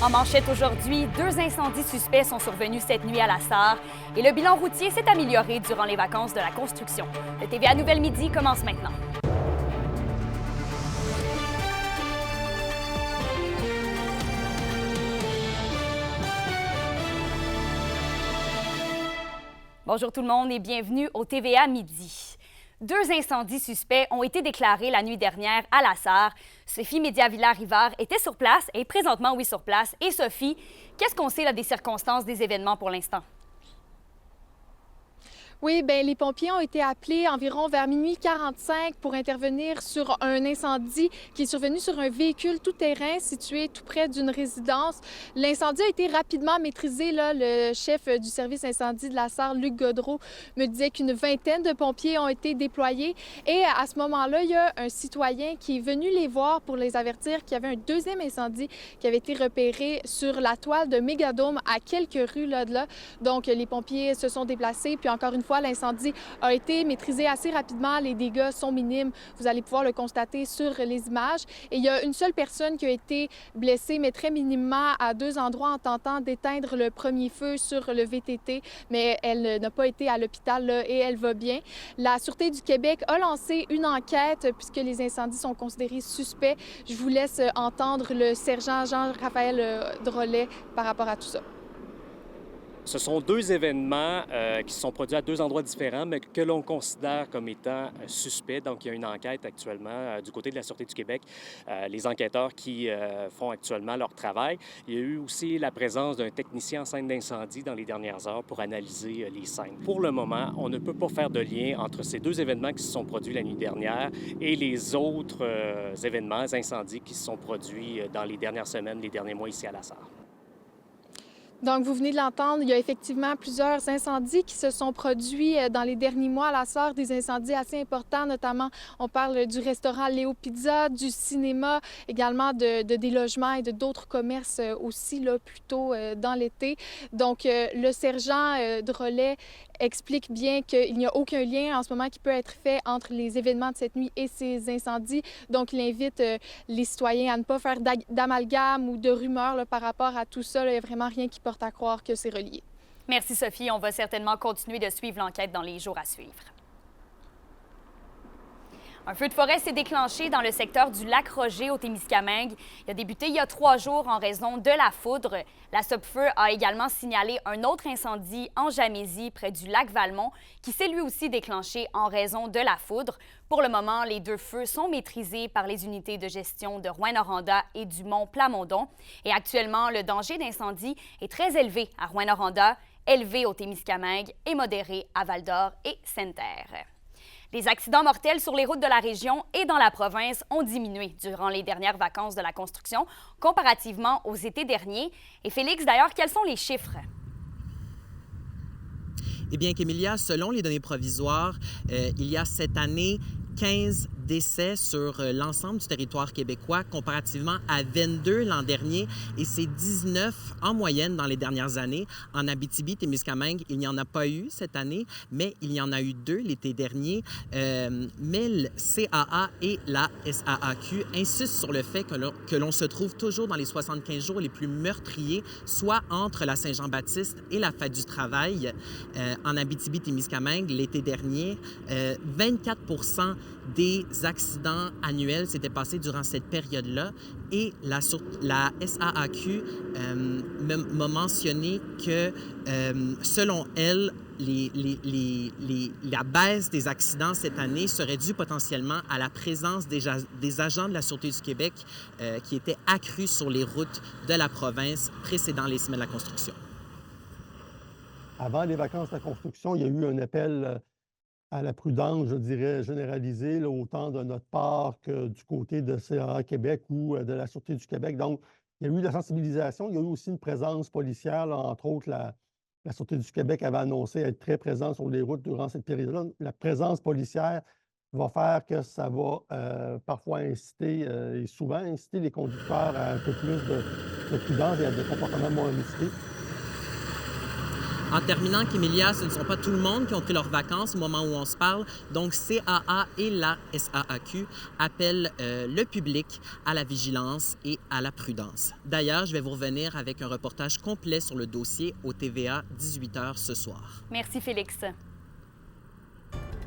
En manchette aujourd'hui, 2 incendies suspects sont survenus cette nuit à la Sarre et le bilan routier s'est amélioré durant les vacances de la construction. Le TVA Nouvelle Midi commence maintenant. Bonjour tout le monde et bienvenue au TVA Midi. 2 incendies suspects ont été déclarés la nuit dernière à la Sarre. Sophie Médiavillard-Rivard était sur place et présentement, oui, sur place. Et Sophie, qu'est-ce qu'on sait là, des circonstances des événements pour l'instant? Oui, bien, les pompiers ont été appelés environ vers minuit 45 pour intervenir sur un incendie qui est survenu sur un véhicule tout-terrain situé tout près d'une résidence. L'incendie a été rapidement maîtrisé. Là. Le chef du service incendie de la Sarre, Luc Godreau, me disait qu'une vingtaine de pompiers ont été déployés. Et à ce moment-là, il y a un citoyen qui est venu les voir pour les avertir qu'il y avait un deuxième incendie qui avait été repéré sur la toile de Mégadôme à quelques rues là, de là. Donc, les pompiers se sont déplacés. Puis encore une fois, l'incendie a été maîtrisé assez rapidement. Les dégâts sont minimes. Vous allez pouvoir le constater sur les images. Et il y a une seule personne qui a été blessée, mais très minimement à 2 endroits en tentant d'éteindre le premier feu sur le VTT. Mais elle n'a pas été à l'hôpital là, et elle va bien. La Sûreté du Québec a lancé une enquête puisque les incendies sont considérés suspects. Je vous laisse entendre le sergent Jean-Raphaël Drolet par rapport à tout ça. Ce sont 2 événements qui se sont produits à 2 endroits différents, mais que l'on considère comme étant suspects. Donc, il y a une enquête actuellement du côté de la Sûreté du Québec, les enquêteurs qui font actuellement leur travail. Il y a eu aussi la présence d'un technicien en scène d'incendie dans les dernières heures pour analyser les scènes. Pour le moment, on ne peut pas faire de lien entre ces 2 événements qui se sont produits la nuit dernière et les autres événements, incendies qui se sont produits dans les dernières semaines, les derniers mois ici à la Sarre. Donc, vous venez de l'entendre, il y a effectivement plusieurs incendies qui se sont produits dans les derniers mois à la Sarre, des incendies assez importants, notamment on parle du restaurant Léo Pizza, du cinéma, également de des logements et d'autres commerces aussi, là, plus tôt dans l'été. Donc, le sergent Drolet explique bien qu'il n'y a aucun lien en ce moment qui peut être fait entre les événements de cette nuit et ces incendies. Donc, il invite les citoyens à ne pas faire d'amalgame ou de rumeurs là, par rapport à tout ça. Là, il n'y a vraiment rien qui porte à croire que c'est relié. Merci Sophie. On va certainement continuer de suivre l'enquête dans les jours à suivre. Un feu de forêt s'est déclenché dans le secteur du lac Roger au Témiscamingue. Il a débuté il y a 3 jours en raison de la foudre. La Sopfeu a également signalé un autre incendie en Jamésie, près du lac Valmont, qui s'est lui aussi déclenché en raison de la foudre. Pour le moment, les 2 feux sont maîtrisés par les unités de gestion de Rouyn-Noranda et du mont Plamondon. Et actuellement, le danger d'incendie est très élevé à Rouyn-Noranda, élevé au Témiscamingue et modéré à Val-d'Or et Sainte-Terre. Les accidents mortels sur les routes de la région et dans la province ont diminué durant les dernières vacances de la construction comparativement aux étés derniers. Et Félix, d'ailleurs, quels sont les chiffres? Eh bien, Kémilia, selon les données provisoires, il y a cette année 15 décès sur l'ensemble du territoire québécois comparativement à 22 l'an dernier et c'est 19 en moyenne dans les dernières années. En Abitibi-Témiscamingue, il n'y en a pas eu cette année, mais il y en a eu 2 l'été dernier. Mais le CAA et la SAAQ insistent sur le fait que l'on se trouve toujours dans les 75 jours les plus meurtriers, soit entre la Saint-Jean-Baptiste et la Fête du Travail. En Abitibi-Témiscamingue, l'été dernier, 24% des accidents annuels s'étaient passés durant cette période-là et la SAAQ m'a mentionné que, selon elle, la baisse des accidents cette année serait due potentiellement à la présence des agents de la Sûreté du Québec qui étaient accrus sur les routes de la province précédant les semaines de la construction. Avant les vacances de la construction, il y a eu un appel à la prudence, je dirais, généralisée, là, autant de notre part que du côté de CAA Québec ou de la Sûreté du Québec. Donc, il y a eu de la sensibilisation. Il y a eu aussi une présence policière. Là, entre autres, la Sûreté du Québec avait annoncé être très présente sur les routes durant cette période-là. La présence policière va faire que ça va parfois inciter, et souvent inciter les conducteurs à un peu plus de prudence et à des comportements moins risqués. En terminant, Kémélia, ce ne sont pas tout le monde qui ont pris leurs vacances au moment où on se parle. Donc, CAA et la SAAQ appellent le public à la vigilance et à la prudence. D'ailleurs, je vais vous revenir avec un reportage complet sur le dossier au TVA 18h ce soir. Merci, Félix.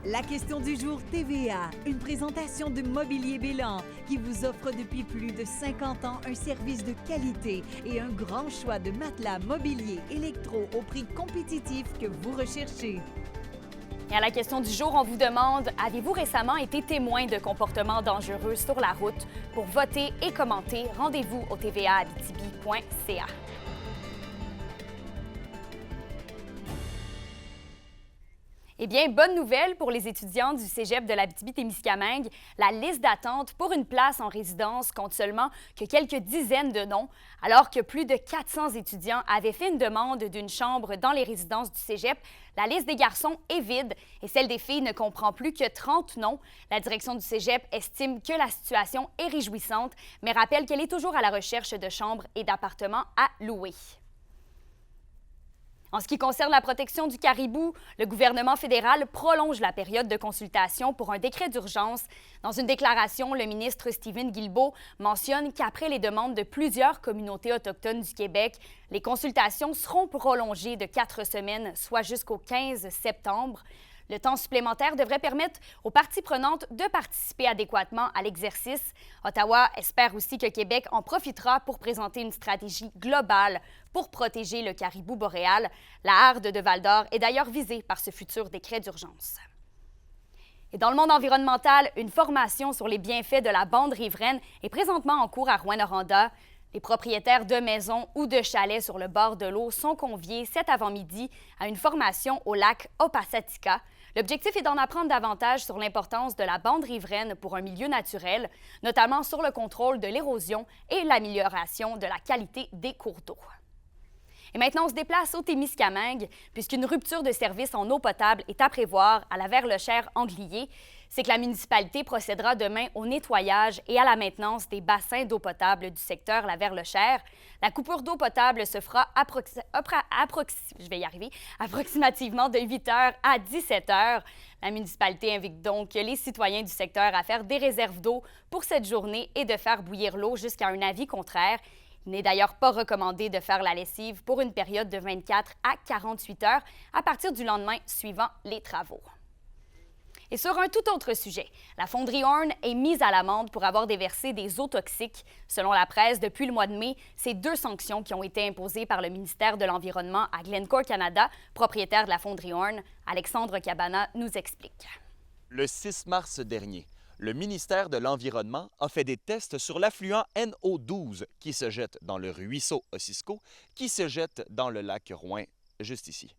La question du jour TVA, une présentation de Mobilier Bélan qui vous offre depuis plus de 50 ans un service de qualité et un grand choix de matelas, mobilier, électro au prix compétitif que vous recherchez. Et à la question du jour, on vous demande, avez-vous récemment été témoin de comportements dangereux sur la route? Pour voter et commenter, rendez-vous au tvaabitibi.ca. Eh bien, bonne nouvelle pour les étudiants du cégep de l'Abitibi-Témiscamingue. La liste d'attente pour une place en résidence compte seulement que quelques dizaines de noms, alors que plus de 400 étudiants avaient fait une demande d'une chambre dans les résidences du cégep. La liste des garçons est vide et celle des filles ne comprend plus que 30 noms. La direction du cégep estime que la situation est réjouissante, mais rappelle qu'elle est toujours à la recherche de chambres et d'appartements à louer. En ce qui concerne la protection du caribou, le gouvernement fédéral prolonge la période de consultation pour un décret d'urgence. Dans une déclaration, le ministre Stephen Guilbeault mentionne qu'après les demandes de plusieurs communautés autochtones du Québec, les consultations seront prolongées de 4 semaines, soit jusqu'au 15 septembre. Le temps supplémentaire devrait permettre aux parties prenantes de participer adéquatement à l'exercice. Ottawa espère aussi que Québec en profitera pour présenter une stratégie globale pour protéger le caribou boréal. La harde de Val-d'Or est d'ailleurs visée par ce futur décret d'urgence. Et dans le monde environnemental, une formation sur les bienfaits de la bande riveraine est présentement en cours à Rouyn-Noranda. Les propriétaires de maisons ou de chalets sur le bord de l'eau sont conviés cet avant-midi à une formation au lac Opasatika. L'objectif est d'en apprendre davantage sur l'importance de la bande riveraine pour un milieu naturel, notamment sur le contrôle de l'érosion et l'amélioration de la qualité des cours d'eau. Et maintenant, on se déplace au Témiscamingue, puisqu'une rupture de service en eau potable est à prévoir à la Verlechère-Anglier. C'est que la municipalité procédera demain au nettoyage et à la maintenance des bassins d'eau potable du secteur La Verlechère. La coupure d'eau potable se fera approximativement de 8h à 17h. La municipalité invite donc les citoyens du secteur à faire des réserves d'eau pour cette journée et de faire bouillir l'eau jusqu'à un avis contraire. Il n'est d'ailleurs pas recommandé de faire la lessive pour une période de 24 à 48 heures à partir du lendemain suivant les travaux. Et sur un tout autre sujet, la fonderie Horn est mise à l'amende pour avoir déversé des eaux toxiques. Selon la presse, depuis le mois de mai, c'est 2 sanctions qui ont été imposées par le ministère de l'Environnement à Glencore Canada, propriétaire de la fonderie Horn. Alexandre Cabana nous explique. Le 6 mars dernier, le ministère de l'Environnement a fait des tests sur l'affluent NO12 qui se jette dans le ruisseau Ossisco, qui se jette dans le lac Rouyn, juste ici.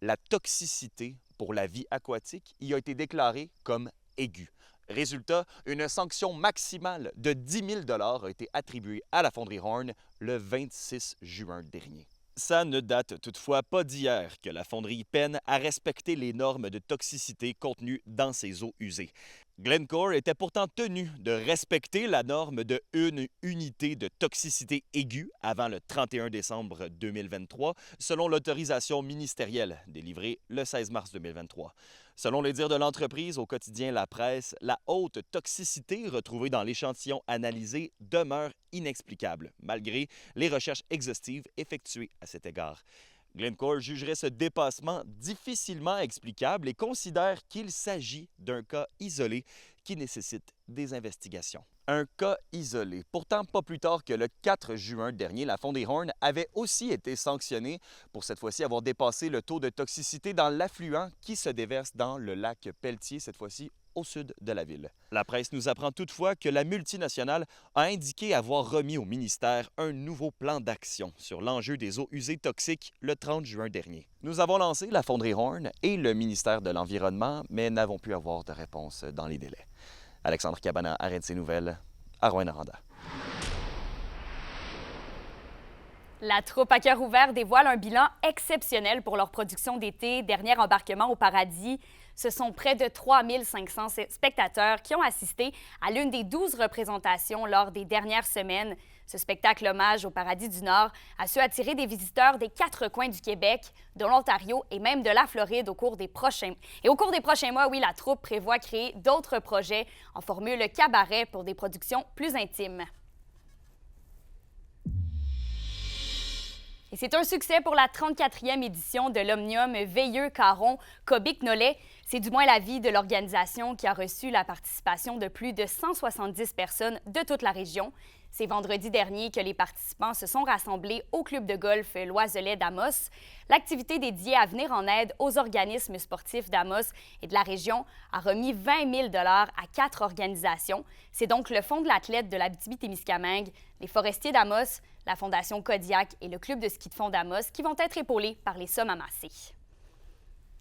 La toxicité pour la vie aquatique y a été déclarée comme aiguë. Résultat, une sanction maximale de 10 000 a été attribuée à la fonderie Horn le 26 juin dernier. Ça ne date toutefois pas d'hier que la fonderie peine à respecter les normes de toxicité contenues dans ses eaux usées. Glencore était pourtant tenu de respecter la norme de 1 unité de toxicité aiguë avant le 31 décembre 2023, selon l'autorisation ministérielle délivrée le 16 mars 2023. Selon les dires de l'entreprise au quotidien La Presse, la haute toxicité retrouvée dans l'échantillon analysé demeure inexplicable, malgré les recherches exhaustives effectuées à cet égard. Glencore jugerait ce dépassement difficilement explicable et considère qu'il s'agit d'un cas isolé qui nécessite des investigations. Un cas isolé. Pourtant, pas plus tard que le 4 juin dernier, la fonderie Horn avait aussi été sanctionnée pour cette fois-ci avoir dépassé le taux de toxicité dans l'affluent qui se déverse dans le lac Pelletier, cette fois-ci au sud de la ville. La presse nous apprend toutefois que la multinationale a indiqué avoir remis au ministère un nouveau plan d'action sur l'enjeu des eaux usées toxiques le 30 juin dernier. Nous avons lancé la fonderie Horn et le ministère de l'Environnement, mais n'avons pu avoir de réponse dans les délais. Alexandre Cabana, RNC Nouvelles, à Rouyn-Noranda. La troupe à cœur ouvert dévoile un bilan exceptionnel pour leur production d'été, dernier embarquement au paradis. Ce sont près de 3 500 spectateurs qui ont assisté à l'une des 12 représentations lors des dernières semaines. Ce spectacle hommage au Paradis du Nord a su attirer des visiteurs des 4 coins du Québec, de l'Ontario et même de la Floride au cours des prochains mois, oui, la troupe prévoit créer d'autres projets en formule cabaret pour des productions plus intimes. Et c'est un succès pour la 34e édition de l'Omnium Veilleux Caron Cobic-Nollet. C'est du moins l'avis de l'organisation qui a reçu la participation de plus de 170 personnes de toute la région. C'est vendredi dernier que les participants se sont rassemblés au club de golf Loiselet d'Amos. L'activité dédiée à venir en aide aux organismes sportifs d'Amos et de la région a remis 20 000 $ à 4 organisations. C'est donc le Fonds de l'athlète de l'Abitibi-Témiscamingue, les Forestiers d'Amos, la Fondation Kodiak et le Club de ski de fond d'Amos qui vont être épaulés par les sommes amassées.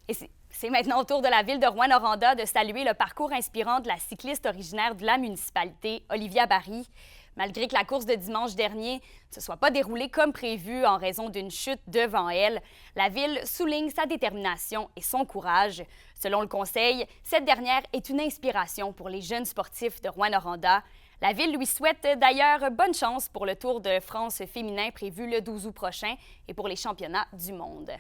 Et c'est maintenant au tour de la ville de Rouyn-Noranda de saluer le parcours inspirant de la cycliste originaire de la municipalité, Olivia Barry. Malgré que la course de dimanche dernier ne se soit pas déroulée comme prévu en raison d'une chute devant elle, la ville souligne sa détermination et son courage. Selon le Conseil, cette dernière est une inspiration pour les jeunes sportifs de Rouyn-Noranda. La ville lui souhaite d'ailleurs bonne chance pour le Tour de France féminin prévu le 12 août prochain et pour les championnats du monde.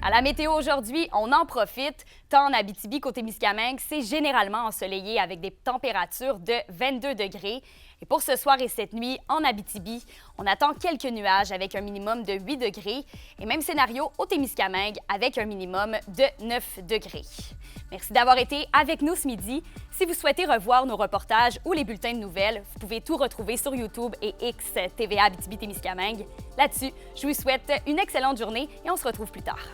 À la météo aujourd'hui, on en profite. Tant en Abitibi qu'au Témiscamingue, c'est généralement ensoleillé avec des températures de 22 degrés. Et pour ce soir et cette nuit, en Abitibi, on attend quelques nuages avec un minimum de 8 degrés. Et même scénario au Témiscamingue avec un minimum de 9 degrés. Merci d'avoir été avec nous ce midi. Si vous souhaitez revoir nos reportages ou les bulletins de nouvelles, vous pouvez tout retrouver sur YouTube et X TVA Abitibi-Témiscamingue. Là-dessus, je vous souhaite une excellente journée et on se retrouve plus tard.